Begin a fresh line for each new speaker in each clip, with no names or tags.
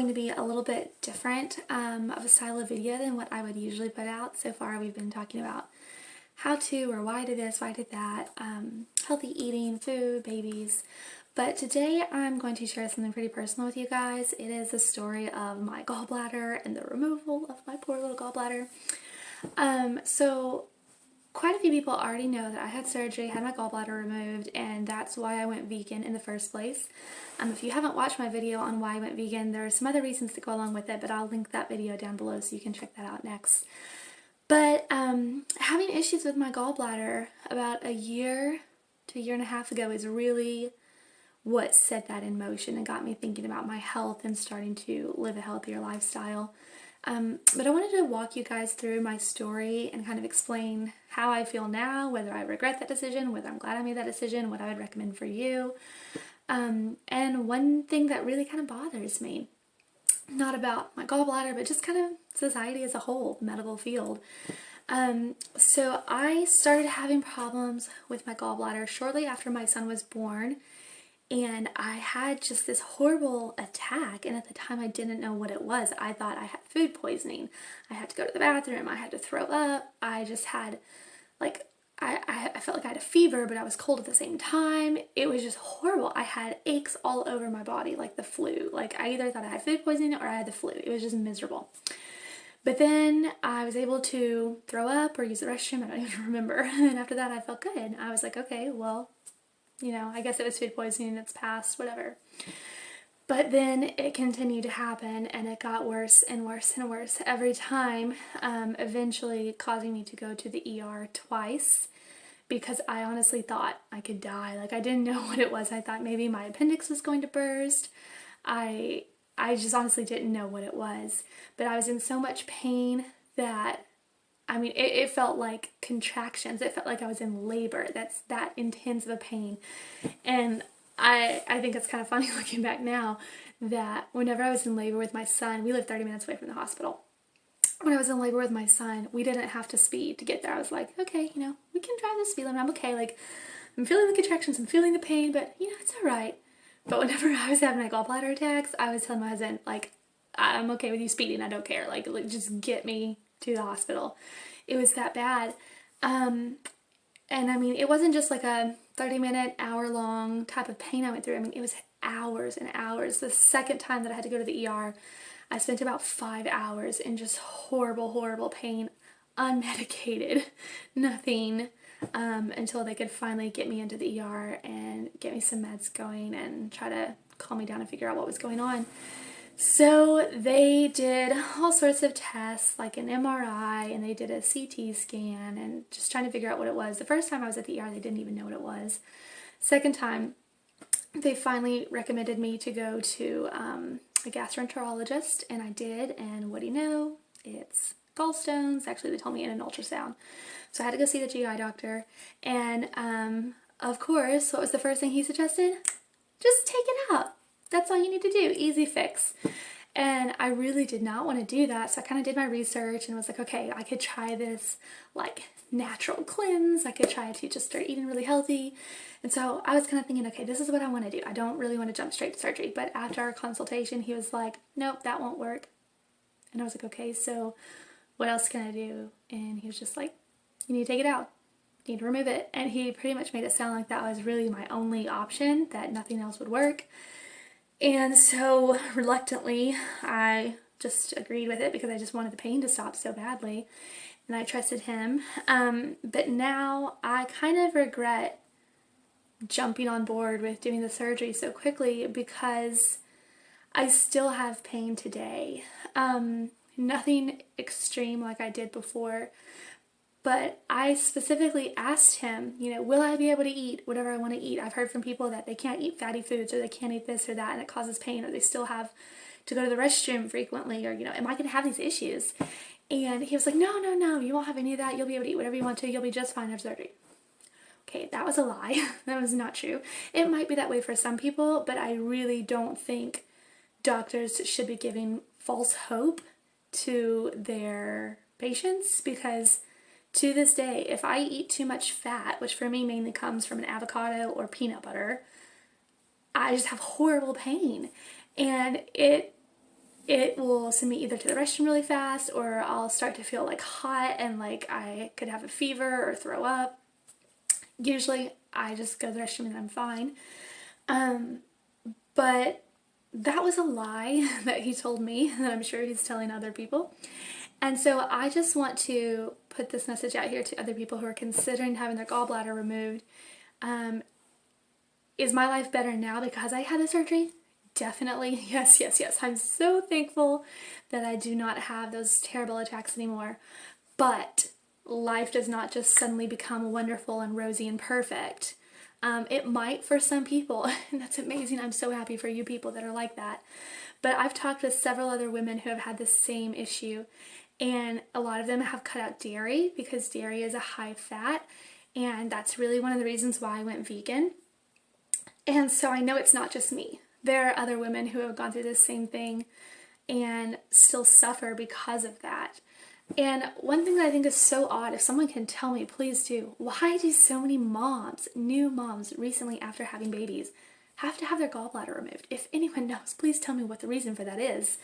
going to be a little bit different of a style of video than what I would usually put out. So far we've been talking about how to or why to this, why to that, healthy eating, food, babies. But today I'm going to share something pretty personal with you guys. It is the story of my gallbladder and the removal of my poor little gallbladder. So quite a few people already know that I had surgery, had my gallbladder removed, and that's why I went vegan in the first place. If you haven't watched my video on why I went vegan, there are some other reasons that go along with it, but I'll link that video down below so you can check that out next. But having issues with my gallbladder about a year to a year and a half ago is really what set that in motion and got me thinking about my health and starting to live a healthier lifestyle. But I wanted to walk you guys through my story and kind of explain how I feel now, whether I regret that decision, whether I'm glad I made that decision, what I would recommend for you. And one thing that really kind of bothers me, not about my gallbladder, but just kind of society as a whole, medical field. So I started having problems with my gallbladder shortly after my son was born. And I had just this horrible attack, and at the time I didn't know what it was. I thought I had food poisoning. I had to go to the bathroom, I had to throw up, I just had, like, I felt like I had a fever, but I was cold at the same time. It was just horrible. I had aches all over my body, like the flu. Like, I either thought I had food poisoning or I had the flu. It was just miserable. But then I was able to throw up or use the restroom, I don't even remember. And then after that I felt good. I was like, okay, well, you know, I guess it was food poisoning, it's past, whatever. But then it continued to happen, and it got worse and worse and worse every time, eventually causing me to go to the ER twice, because I honestly thought I could die. Like, I didn't know what it was. I thought maybe my appendix was going to burst. I just honestly didn't know what it was. But I was in so much pain that, I mean, it felt like contractions. It felt like I was in labor. That's that intense of a pain. And I think it's kind of funny looking back now that whenever I was in labor with my son, we lived 30 minutes away from the hospital. When I was in labor with my son, we didn't have to speed to get there. I was like, okay, you know, we can drive the speed limit. I'm okay. Like, I'm feeling the contractions, I'm feeling the pain, but, you know, it's all right. But whenever I was having my gallbladder attacks, I was telling my husband, like, I'm okay with you speeding. I don't care. Like just get me to the hospital. It was that bad. And I mean, it wasn't just like a 30-minute, hour-long type of pain I went through. I mean, it was hours and hours. The second time that I had to go to the ER, I spent about 5 hours in just horrible, horrible pain, unmedicated, nothing, until they could finally get me into the ER and get me some meds going and try to calm me down and figure out what was going on. So they did all sorts of tests, like an MRI, and they did a CT scan, and just trying to figure out what it was. The first time I was at the ER, they didn't even know what it was. Second time, they finally recommended me to go to a gastroenterologist, and I did, and what do you know? It's gallstones. Actually, they told me in an ultrasound. So I had to go see the GI doctor, and of course, what was the first thing he suggested? Just take it out. That's all you need to do. Easy fix. And I really did not want to do that. So I kind of did my research and was like, okay, I could try this like natural cleanse. I could try to just start eating really healthy. And so I was kind of thinking, okay, this is what I want to do. I don't really want to jump straight to surgery. But after our consultation, he was like, nope, that won't work. And I was like, okay, so what else can I do? And he was just like, you need to take it out. You need to remove it. And he pretty much made it sound like that was really my only option, that nothing else would work. And so reluctantly, I just agreed with it because I just wanted the pain to stop so badly, and I trusted him. But now I kind of regret jumping on board with doing the surgery so quickly because I still have pain today. Nothing extreme like I did before, but I specifically asked him, you know, will I be able to eat whatever I want to eat? I've heard from people that they can't eat fatty foods, or they can't eat this or that, and it causes pain, or they still have to go to the restroom frequently, or, you know, am I going to have these issues? And he was like, no, you won't have any of that. You'll be able to eat whatever you want to. You'll be just fine after surgery. Okay, that was a lie. That was not true. It might be that way for some people, but I really don't think doctors should be giving false hope to their patients, because to this day, if I eat too much fat, which for me mainly comes from an avocado or peanut butter, I just have horrible pain. And it it will send me either to the restroom really fast, or I'll start to feel like hot and like I could have a fever or throw up. Usually I just go to the restroom and I'm fine. But that was a lie that he told me, that I'm sure he's telling other people. And so I just want to put this message out here to other people who are considering having their gallbladder removed. Is my life better now because I had the surgery? Definitely. Yes, yes, yes. I'm so thankful that I do not have those terrible attacks anymore. But life does not just suddenly become wonderful and rosy and perfect. It might for some people, and that's amazing. I'm so happy for you people that are like that. But I've talked with several other women who have had the same issue, and a lot of them have cut out dairy because dairy is a high fat, and that's really one of the reasons why I went vegan. And so I know it's not just me. There are other women who have gone through the same thing and still suffer because of that. And one thing that I think is so odd, if someone can tell me, please do, why do so many moms, new moms recently after having babies, have to have their gallbladder removed? If anyone knows, please tell me what the reason for that is.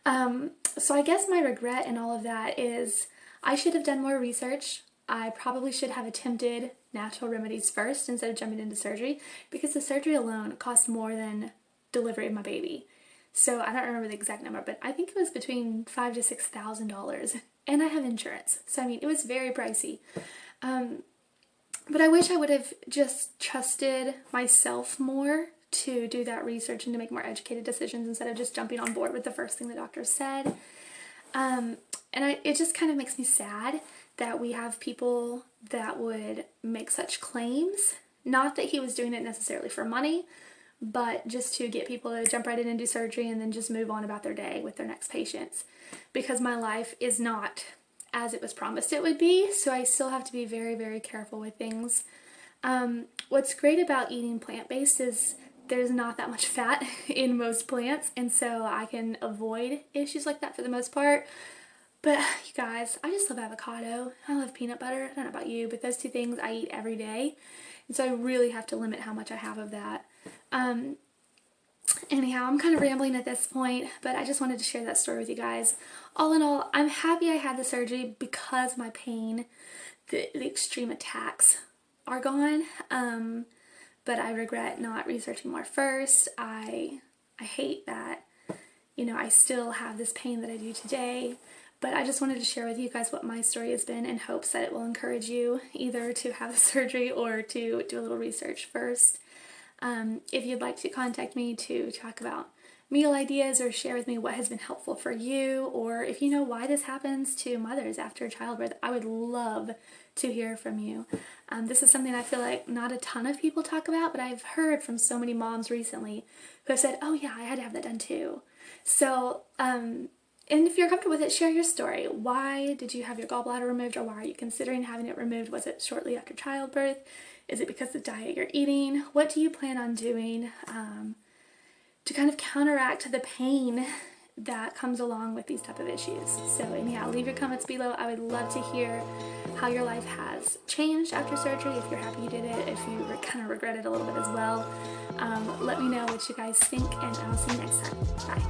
So I guess my regret in all of that is I should have done more research. I probably should have attempted natural remedies first instead of jumping into surgery, because the surgery alone cost more than delivery of my baby. So I don't remember the exact number, but I think it was between $5,000 to $6,000, and I have insurance. So I mean, it was very pricey. But I wish I would have just trusted myself more to do that research and to make more educated decisions instead of just jumping on board with the first thing the doctor said. It just kind of makes me sad that we have people that would make such claims. Not that he was doing it necessarily for money, but just to get people to jump right in and do surgery and then just move on about their day with their next patients. Because my life is not as it was promised it would be, so I still have to be very, very careful with things. What's great about eating plant-based is there's not that much fat in most plants, and so I can avoid issues like that for the most part. But you guys, I just love avocado. I love peanut butter. I don't know about you, but those two things I eat every day. And so I really have to limit how much I have of that. Anyhow, I'm kind of rambling at this point, but I just wanted to share that story with you guys. All in all, I'm happy I had the surgery because my pain, the extreme attacks are gone. But I regret not researching more first. I hate that, I still have this pain that I do today. But I just wanted to share with you guys what my story has been in hopes that it will encourage you either to have the surgery or to do a little research first. If you'd like to contact me to talk about meal ideas or share with me what has been helpful for you, or if you know why this happens to mothers after childbirth, I would love to hear from you. This is something I feel like not a ton of people talk about, but I've heard from so many moms recently who have said, oh yeah, I had to have that done too. So, and if you're comfortable with it, share your story. Why did you have your gallbladder removed, or why are you considering having it removed? Was it shortly after childbirth? Is it because of the diet you're eating? What do you plan on doing to kind of counteract the pain that comes along with these type of issues? So anyhow, leave your comments below. I would love to hear how your life has changed after surgery, if you're happy you did it, if you kind of regret it a little bit as well. Let me know what you guys think, and I'll see you next time. Bye.